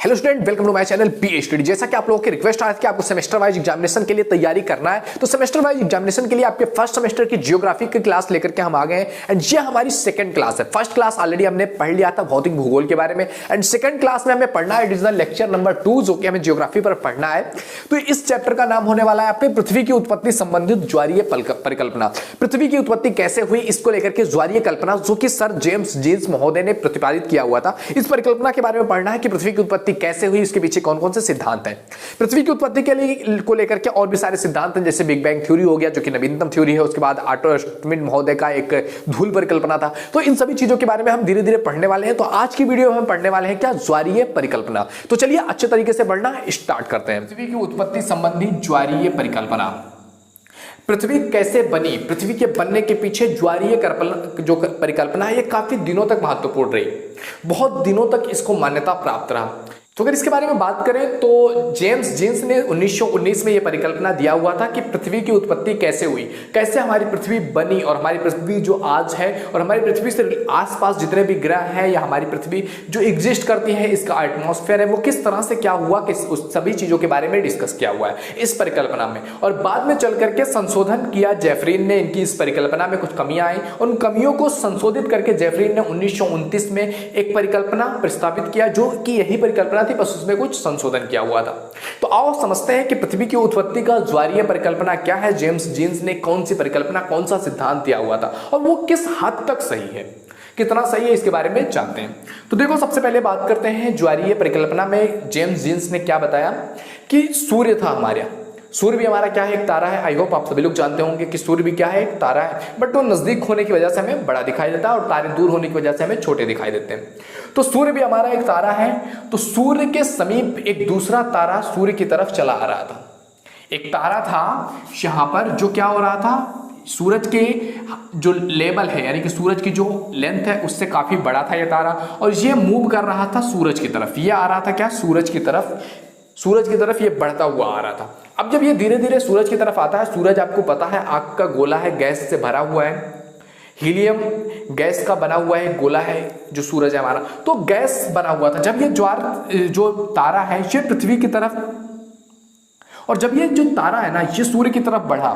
Hello student, welcome to my channel PhD। जैसा कि आप लोगों की रिक्वेस्ट आया था कि आपको सेमेस्टर वाइज एग्जामिनेशन के लिए तैयारी करना है, तो सेमेस्टर वाइज एग्जामिनेशन के लिए आपके फर्स्ट सेमेस्टर की ज्योग्राफी की क्लास लेकर के हम आ गए हैं। एंड ये हमारी सेकंड क्लास है। फर्स्ट क्लास ऑलरेडी हमने पढ़ लिया था भौतिक भूगोल के बारे में, एंड सेकंड क्लास में हमें पढ़ना है डिविजनल लेक्चर नंबर 2, जो कि हमें ज्योग्राफी पर पढ़ना है। तो इस चैप्टर का नाम होने वाला है आपके पृथ्वी की उत्पत्ति संबंधित ज्वारीय परिकल्पना। पृथ्वी की उत्पत्ति कैसे हुई, इसको लेकर के ज्वारीय कल्पना, जो कि सर जेम्स जीन्स महोदय ने प्रतिपादित किया हुआ था। इस परिकल्पना के बारे में पढ़ना है कि पृथ्वी की उत्पत्ति कैसे हुई, इसके पीछे कौन कौन से सिद्धांत हैं। पृथ्वी की उत्पत्ति के लिए को लेकर के और भी सारे सिद्धांत हैं, जैसे बिग बैंग थ्योरी हो गया, जो कि नवीनतम थ्योरी है। उसके बाद ऑटो श्मिट महोदय का एक धूल परिकल्पना था। तो इन सभी चीजों के बारे में हम धीरे धीरे पढ़ने वाले हैं। तो आज की वीडियो में हम पढ़ने वाले हैं क्या, ज्वारीय परिकल्पना। तो चलिए अच्छे तरीके से पढ़ना स्टार्ट करते हैं। पृथ्वी की उत्पत्ति संबंधी ज्वारीय परिकल्पना। पृथ्वी कैसे बनी, पृथ्वी के बनने के पीछे ज्वारीय जो परिकल्पना है, ये काफी दिनों तक महत्वपूर्ण रही। बहुत दिनों तक इसको मान्यता प्राप्त रहा। तो अगर इसके बारे में बात करें तो जेम्स जीन्स ने 1919 में यह परिकल्पना दिया हुआ था कि पृथ्वी की उत्पत्ति कैसे हुई, कैसे हमारी पृथ्वी बनी, और हमारी पृथ्वी जो आज है और हमारी पृथ्वी से आसपास जितने भी ग्रह हैं या हमारी पृथ्वी जो एग्जिस्ट करती है, इसका एटमॉस्फेयर है वो किस तरह से क्या हुआ, किस उस सभी चीजों के बारे में डिस्कस किया हुआ है इस परिकल्पना में। और बाद में चल करके संशोधन किया जेफरीन ने, इनकी इस परिकल्पना में कुछ कमियां आई। उन कमियों को संशोधित करके जेफरीन ने 1929 में एक परिकल्पना प्रस्तावित किया, जो कि यही परिकल्पना थी, बस उसमें कुछ संशोधन किया हुआ था। तो आओ समझते हैं कि पृथ्वी की उत्पत्ति का ज्वारीय परिकल्पना क्या है, जेम्स जीन्स ने कौन सी परिकल्पना, कौन सा सिद्धांत दिया हुआ था और वो किस हद तक सही है, कितना सही है, इसके बारे में जानते हैं। तो देखो, सबसे पहले बात करते हैं ज्वारीय परिकल्पना में जेम्स जीन्स ने क्या बताया कि सूर्य था हमारे। सूर्य भी हमारा क्या है, एक तारा है। आई होप आप सभी लोग जानते होंगे कि सूर्य भी क्या है, एक तारा है, बट वो नजदीक होने की वजह से हमें बड़ा दिखाई देता है और तारे दूर होने की वजह से हमें छोटे दिखाई देते हैं। तो सूर्य भी हमारा एक तारा है। तो सूर्य के समीप एक दूसरा तारा सूर्य की तरफ चला आ रहा था। एक तारा था यहां पर, जो क्या हो रहा था, सूरज के जो लेवल है, यानी कि सूरज की जो लेंथ है, उससे काफी बड़ा था यह तारा, और ये मूव कर रहा था सूरज की तरफ। ये आ रहा था क्या, सूरज की तरफ ये बढ़ता हुआ आ रहा था। अब जब ये धीरे धीरे सूरज की तरफ आता है, सूरज आपको पता है आग का गोला है, गैस से भरा हुआ है, हीलियम गैस का बना हुआ है गोला है जो सूरज है हमारा। तो गैस बना हुआ था। जब ये जो तारा है ये पृथ्वी की तरफ, और जब ये जो तारा है ना, ये सूर्य की तरफ बढ़ा।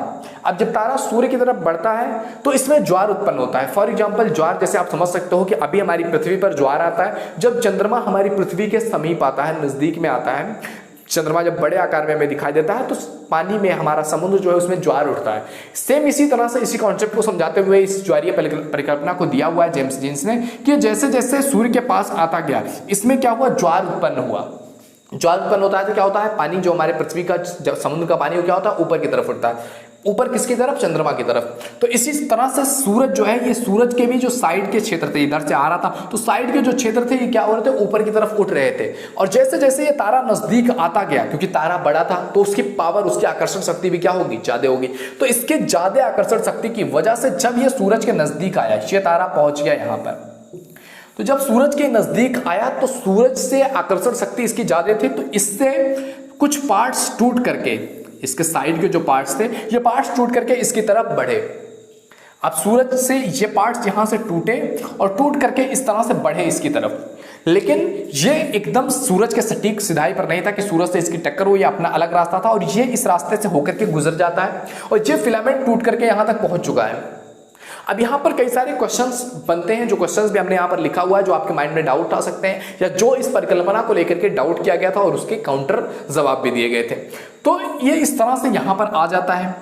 अब जब तारा सूर्य की तरफ बढ़ता है तो इसमें ज्वार उत्पन्न होता है। फॉर एग्जांपल ज्वार, जैसे आप समझ सकते हो कि अभी हमारी पृथ्वी पर ज्वार आता है जब चंद्रमा हमारी पृथ्वी के समीप आता है, नजदीक में आता है। चंद्रमा जब बड़े आकार में हमें दिखाई देता है तो पानी में हमारा समुद्र जो है उसमें ज्वार उठता है। सेम इसी तरह से इसी कॉन्सेप्ट को समझाते हुए इस ज्वारीय परिकल्पना को दिया हुआ है जेम्स जीन्स ने कि जैसे जैसे सूर्य के पास आता गया, इसमें क्या हुआ, ज्वार उत्पन्न हुआ। ज्वार उत्पन्न होता है तो क्या होता है, पानी जो हमारे पृथ्वी का समुद्र का पानी क्या होता है, ऊपर की तरफ उठता है। ऊपर किसकी तरफ, चंद्रमा की तरफ। तो इसी तरह से सूरज जो है, ये सूरज के भी जो साइड के क्षेत्र थे, इधर से आ रहा था तो साइड के जो क्षेत्र थे ये क्या हो रहे थे, ऊपर की तरफ उठ रहे थे। और जैसे जैसे ये तारा नजदीक आता गया, क्योंकि तारा बड़ा था तो उसकी पावर, उसकी आकर्षण शक्ति भी क्या होगी, ज्यादा होगी। तो इसके ज्यादा आकर्षण शक्ति की वजह से जब ये सूरज के नजदीक आया, ये तारा पहुंच गया यहां पर, तो जब सूरज के नजदीक आया तो सूरज से आकर्षण शक्ति इसकी ज्यादा थी, तो इससे कुछ पार्ट्स टूट करके, इसके साइड के जो पार्ट्स थे ये पार्ट्स टूट करके इसकी तरफ बढ़े। अब सूरज से ये पार्ट्स यहां से टूटे और टूट करके इस तरह से बढ़े इसकी तरफ। लेकिन ये एकदम सूरज के सटीक सिधाई पर नहीं था कि सूरज से इसकी टक्कर हो, ये अपना अलग रास्ता था और ये इस रास्ते से होकर के गुजर जाता है और ये फिलामेंट टूट करके यहां तक पहुंच चुका है। अब यहाँ पर कई सारे क्वेश्चंस बनते हैं, जो क्वेश्चंस भी हमने यहाँ पर लिखा हुआ है, जो आपके माइंड में डाउट आ सकते हैं या जो इस परिकल्पना को लेकर के डाउट किया गया था और उसके काउंटर जवाब भी दिए गए थे। तो ये इस तरह से यहाँ पर आ जाता है।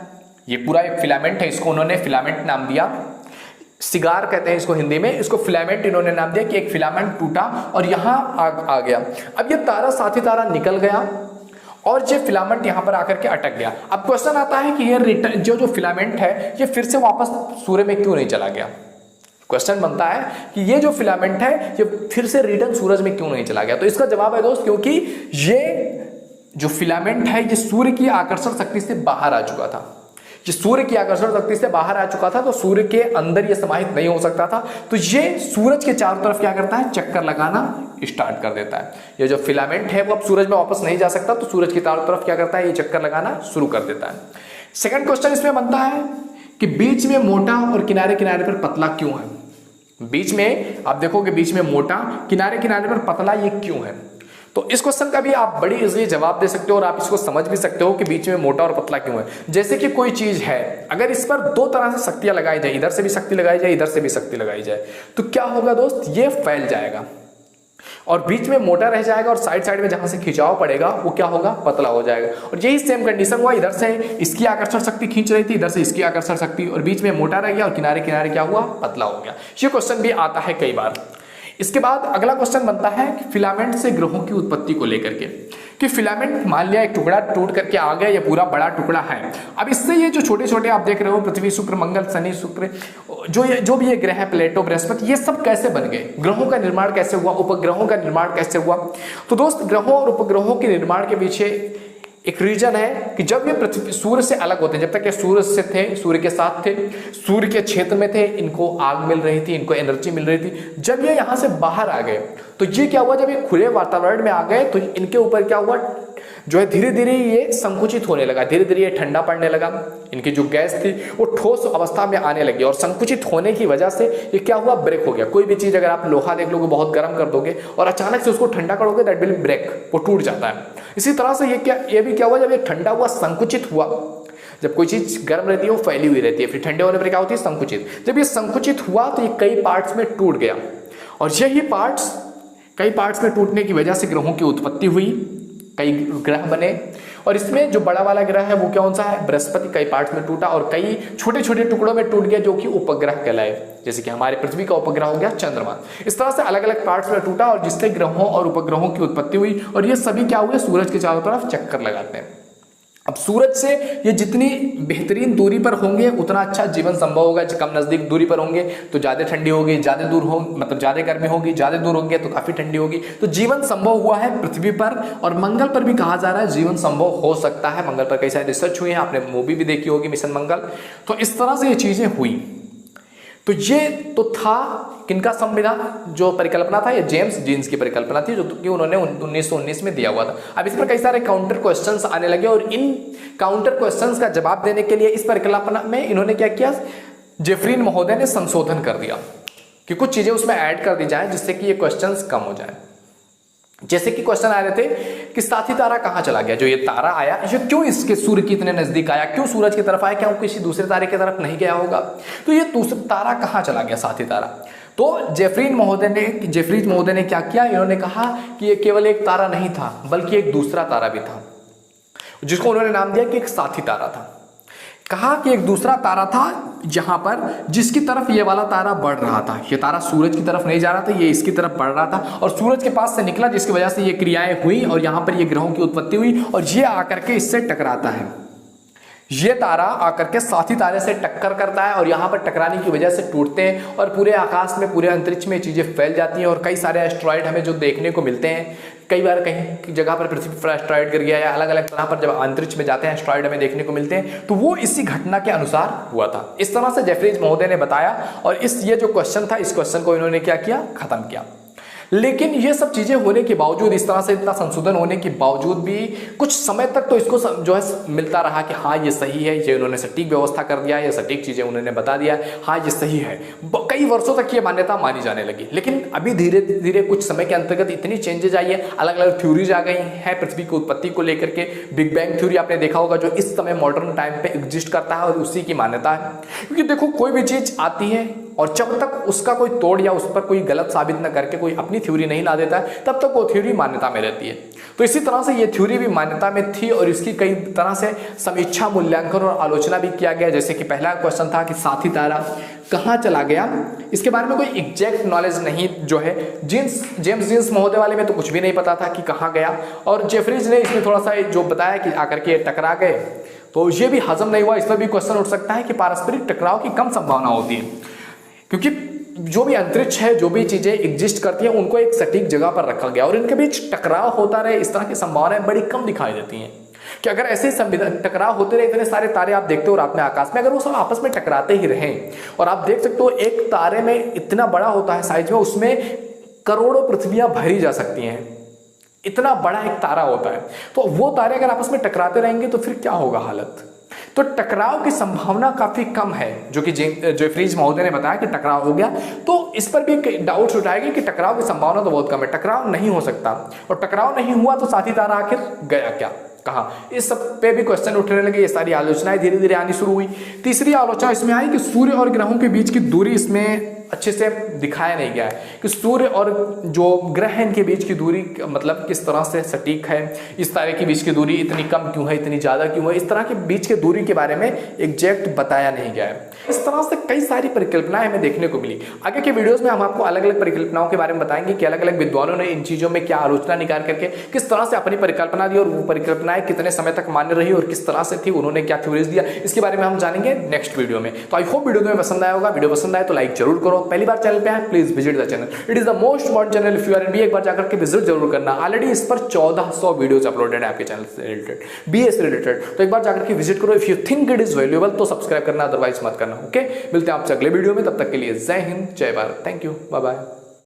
ये पूरा एक फिलामेंट है, इसको उन्होंने फिलामेंट नाम दिया, सिगार कहते हैं इसको हिंदी में, इसको फिलामेंट इन्होंने नाम दिया कि एक फिलामेंट टूटा और यहाँ आ गया। अब ये तारा, साथी तारा निकल गया और ये फिलामेंट यहां पर आकर के अटक गया। अब क्वेश्चन आता है कि ये रिटर्न जो फिलामेंट है ये फिर से वापस सूर्य में क्यों नहीं चला गया। क्वेश्चन बनता है कि ये जो फिलामेंट है ये फिर से रिटर्न सूरज में क्यों नहीं चला गया। तो इसका जवाब है दोस्त, क्योंकि ये जो फिलामेंट है ये सूर्य की आकर्षण शक्ति से बाहर आ चुका था। ये सूर्य की आकर्षण शक्ति से बाहर आ चुका था तो सूर्य के अंदर ये समाहित नहीं हो सकता था। तो ये सूरज के चारों तरफ क्या करता है, चक्कर लगाना स्टार्ट कर देता है। ये जो फिलामेंट है वो अब सूरज में वापस नहीं जा सकता, तो सूरज की चारों तरफ क्या करता है, ये चक्कर लगाना शुरू कर देता है। सेकंड क्वेश्चन इसमें बनता है कि बीच में मोटा और किनारे किनारे पर पतला क्यों है। बीच में आप देखोगे, बीच में मोटा, किनारे किनारे पर पतला, ये क्यों है। तो इस क्वेश्चन का भी आप बड़ी इजीली जवाब दे सकते हो और आप इसको समझ भी सकते हो कि बीच में मोटा और पतला क्यों है। जैसे कि कोई चीज है, अगर इस पर दो तरह से शक्तियां लगाई जाए, इधर से भी शक्ति लगाई जाए, इधर से भी शक्ति लगाई जाए, तो क्या होगा दोस्त, ये फैल जाएगा और बीच में मोटा रह जाएगा और साइड साइड में जहां से खिंचाव पड़ेगा वो क्या होगा, पतला हो जाएगा। और यही सेम कंडीशन हुआ, इधर से इसकी आकर्षण शक्ति खींच रही थी, इधर से इसकी आकर्षण शक्ति, और बीच में मोटा रह गया और किनारे किनारे क्या हुआ, पतला हो गया। ये क्वेश्चन भी आता है कई बार। इसके बाद अगला क्वेश्चन बनता है कि फिलामेंट से ग्रहों की उत्पत्ति को लेकर के, कि फिलामेंट मान लिया एक टुकड़ा टूट करके आ गया, ये पूरा बड़ा टुकड़ा है। अब इससे ये जो छोटे छोटे आप देख रहे हो, पृथ्वी, शुक्र, मंगल, शनि, शुक्र, जो भी ये ग्रह है, प्लेटो, बृहस्पति, ये सब कैसे बन गए, ग्रहों का निर्माण कैसे हुआ, उपग्रहों का निर्माण कैसे हुआ। तो दोस्त, ग्रहों और उपग्रहों के निर्माण के पीछे एक रीजन है कि जब ये पृथ्वी सूर्य से अलग होते हैं, जब तक ये सूर्य से थे, सूर्य के साथ थे, सूर्य के क्षेत्र में थे, इनको आग मिल रही थी, इनको एनर्जी मिल रही थी। जब ये यहाँ से बाहर आ गए तो ये क्या हुआ, जब ये खुले वातावरण में आ गए तो इनके ऊपर क्या हुआ, जो है धीरे धीरे ये संकुचित होने लगा, धीरे धीरे ये ठंडा पड़ने लगा, इनकी जो गैस थी वो ठोस अवस्था में आने लगी और संकुचित होने की वजह से ये क्या हुआ, ब्रेक हो गया। कोई भी चीज अगर आप लोहा देख लोगे, बहुत गर्म कर दोगे और अचानक से उसको ठंडा करोगे, दैट विल ब्रेक, वो टूट जाता है। इसी तरह से ये भी क्या हुआ, जब ये ठंडा हुआ, संकुचित हुआ, जब कोई चीज गर्म रहती है वो फैली हुई रहती है, फिर ठंडे होने पर क्या होती है, संकुचित। जब ये संकुचित हुआ तो ये कई पार्ट्स में टूट गया और यही पार्ट्स, कई पार्ट्स में टूटने की वजह से ग्रहों की उत्पत्ति हुई, कई ग्रह बने। और इसमें जो बड़ा वाला ग्रह है वो कौन सा है, बृहस्पति, कई पार्ट्स में टूटा और कई छोटे छोटे टुकड़ों में टूट गया, जो कि उपग्रह कहलाए। जैसे कि हमारे पृथ्वी का उपग्रह हो गया चंद्रमा। इस तरह से अलग अलग पार्ट्स में टूटा और जिससे ग्रहों और उपग्रहों की उत्पत्ति हुई और ये सभी क्या हुए, सूरज के चारों तरफ चक्कर लगाते हैं। अब सूरज से ये जितनी बेहतरीन दूरी पर होंगे उतना अच्छा जीवन संभव होगा। कम नजदीक दूरी पर होंगे तो ज्यादा ठंडी होगी, ज्यादा दूर हो मतलब ज्यादा गर्मी होगी, ज्यादा दूर होंगे तो काफी ठंडी होगी। तो जीवन संभव हुआ है पृथ्वी पर और मंगल पर भी कहा जा रहा है जीवन संभव हो सकता है। मंगल पर कई सारे रिसर्च हुई है, आपने मूवी भी देखी होगी मिशन मंगल। तो इस तरह से ये चीजें हुई। तो ये तो था किनका संविधान, जो परिकल्पना था ये जेम्स जीन्स की परिकल्पना थी, जो कि उन्होंने 1919 में दिया हुआ था। अब इस पर कई सारे काउंटर क्वेश्चंस आने लगे और इन काउंटर क्वेश्चंस का जवाब देने के लिए इस परिकल्पना में इन्होंने क्या किया, जेफरीन महोदय ने संशोधन कर दिया कि कुछ चीजें उसमें ऐड कर दी जाए जिससे कि ये क्वेश्चंस कम हो जाए। जैसे कि क्वेश्चन आ रहे थे कि साथी तारा कहां चला गया, जो ये तारा आया ये क्यों इसके सूर्य के इतने नजदीक आया, क्यों सूरज की तरफ आया, क्या वो किसी दूसरे तारे की तरफ नहीं गया होगा, तो ये दूसरा तारा कहां चला गया, साथी तारा। तो जेफरीन महोदय ने क्या किया, इन्होंने कहा कि ये केवल एक तारा नहीं था बल्कि एक दूसरा तारा भी था, जिसको उन्होंने नाम दिया कि एक साथी तारा था। कहा कि एक दूसरा तारा था जहां पर जिसकी तरफ ये वाला तारा बढ़ रहा था, ये तारा सूरज की तरफ नहीं जा रहा था, ये इसकी तरफ बढ़ रहा था और सूरज के पास से निकला, जिसकी वजह से ये क्रियाएं हुई और यहां पर ये ग्रहों की उत्पत्ति हुई और ये आकर के इससे टकराता है। ये तारा आकर के साथी तारे से टक्कर करता है और यहाँ पर टकराने की वजह से टूटते हैं और पूरे आकाश में, पूरे अंतरिक्ष में चीजें फैल जाती हैं और कई सारे एस्ट्रॉयड हमें जो देखने को मिलते हैं। कई बार कहीं जगह पर पृथ्वी पर एस्ट्रॉयड गिर गया या अलग अलग तरह पर जब अंतरिक्ष में जाते हैं एस्ट्रॉयड हमें देखने को मिलते हैं, तो वो इसी घटना के अनुसार हुआ था। इस तरह से जेफरीज महोदय ने बताया और ये जो क्वेश्चन था, इस क्वेश्चन को इन्होंने क्या किया, खत्म किया। लेकिन ये सब चीजें होने के बावजूद, इस तरह से इतना संशोधन होने के बावजूद भी कुछ समय तक तो इसको जो है मिलता रहा कि हाँ ये सही है, ये उन्होंने सटीक व्यवस्था कर दिया, ये सटीक चीजें उन्होंने बता दिया, हाँ ये सही है। कई वर्षों तक ये मान्यता मानी जाने लगी। लेकिन अभी धीरे धीरे कुछ समय के अंतर्गत इतनी चेंजेज आई है, अलग अलग थ्योरीज आ गई हैं पृथ्वी की उत्पत्ति को लेकर के। बिग बैंग थ्योरी आपने देखा होगा, जो इस समय मॉडर्न टाइम पे एग्जिस्ट करता है और उसी की मान्यता है। क्योंकि देखो कोई भी चीज आती है और जब तक उसका कोई तोड़ या उस पर कोई गलत साबित न करके कोई अपनी थ्योरी नहीं ला देता है, तब तक वो थ्योरी मान्यता में रहती है। तो इसी तरह से ये थ्योरी भी मान्यता में थी और इसकी कई तरह से समीक्षा, मूल्यांकन और आलोचना भी किया गया। जैसे कि पहला क्वेश्चन था कि साथी तारा कहाँ चला गया, इसके बारे में कोई एग्जैक्ट नॉलेज नहीं जो है। जेम्स जीन्स महोदय वाले में तो कुछ भी नहीं पता था कि कहाँ गया, और जेफरीज ने इसमें थोड़ा सा जो बताया कि आकर के टकरा गए, तो ये भी हजम नहीं हुआ। इस पर भी क्वेश्चन उठ सकता है कि पारस्परिक टकराव की कम संभावना होती है, क्योंकि जो भी अंतरिक्ष है, जो भी चीजें एग्जिस्ट करती हैं, उनको एक सटीक जगह पर रखा गया और इनके बीच टकराव होता रहे, इस तरह की संभावनाएं बड़ी कम दिखाई देती हैं। कि अगर ऐसे टकराव होते रहे, इतने सारे तारे आप देखते हो रात में आकाश में, अगर वो सब आपस में टकराते ही रहें, और आप देख सकते हो एक तारे में इतना बड़ा होता है साइज में, उसमें करोड़ों पृथ्वियां भरी जा सकती हैं, इतना बड़ा एक तारा होता है। तो वो तारे अगर आपस में टकराते रहेंगे तो फिर क्या होगा हालत। तो टकराव की संभावना काफी कम है, जो कि जेफरीज महोदय ने बताया कि टकराव हो गया। तो इस पर भी एक डाउट उठाएगी कि टकराव की संभावना तो बहुत कम है, टकराव नहीं हो सकता, और टकराव नहीं हुआ तो साथी तारा आखिर गया क्या, कहा, इस सब पे भी क्वेश्चन उठने लगे। ये सारी आलोचनाएं धीरे धीरे आनी शुरू हुई। तीसरी आलोचना इसमें आई कि सूर्य और ग्रहों के बीच की दूरी इसमें अच्छे से दिखाया नहीं गया है कि सूर्य और जो ग्रह हैं इनके बीच की दूरी मतलब किस तरह से सटीक है, इस तारे के बीच की दूरी इतनी कम क्यों है, इतनी ज़्यादा क्यों है, इस तरह के बीच के दूरी के बारे में एग्जैक्ट बताया नहीं गया है। इस तरह से कई सारी परिकल्पनाएं हमें देखने को मिली। आगे के वीडियोस में हम आपको अलग अलग परिकल्पनाओं के बारे में बताएंगे कि अलग अलग विद्वानों ने इन चीज़ों में क्या आलोचना निकाल करके किस तरह से अपनी परिकल्पना दी और वो परिकल्पनाएं कितने समय तक मान्य रही और किस तरह से थी, उन्होंने क्या थ्योरीज दिया, इसके बारे में हम जानेंगे नेक्स्ट वीडियो में। तो आई होप वीडियो तुम्हें पसंद आया होगा। वीडियो पसंद आए तो लाइक जरूर करो। पहली बार चैनल पे है please visit the channel, it is the most important channel if you are in B. एक बार जाकर के विजिट जरूर करना। ऑलरेडी इस पर 1400 वीडियोस अपलोडेड है आपके चैनल से रिलेटेड, बीए से रिलेटेड, तो एक बार जाकर के विजिट करो। If you think it is valuable तो सब्सक्राइब करना, अदरवाइज मत करना। ओके, मिलते हैं आपसे अगले वीडियो में, तब तक के लिए जय हिंद, जय Bharat, thank you, bye bye.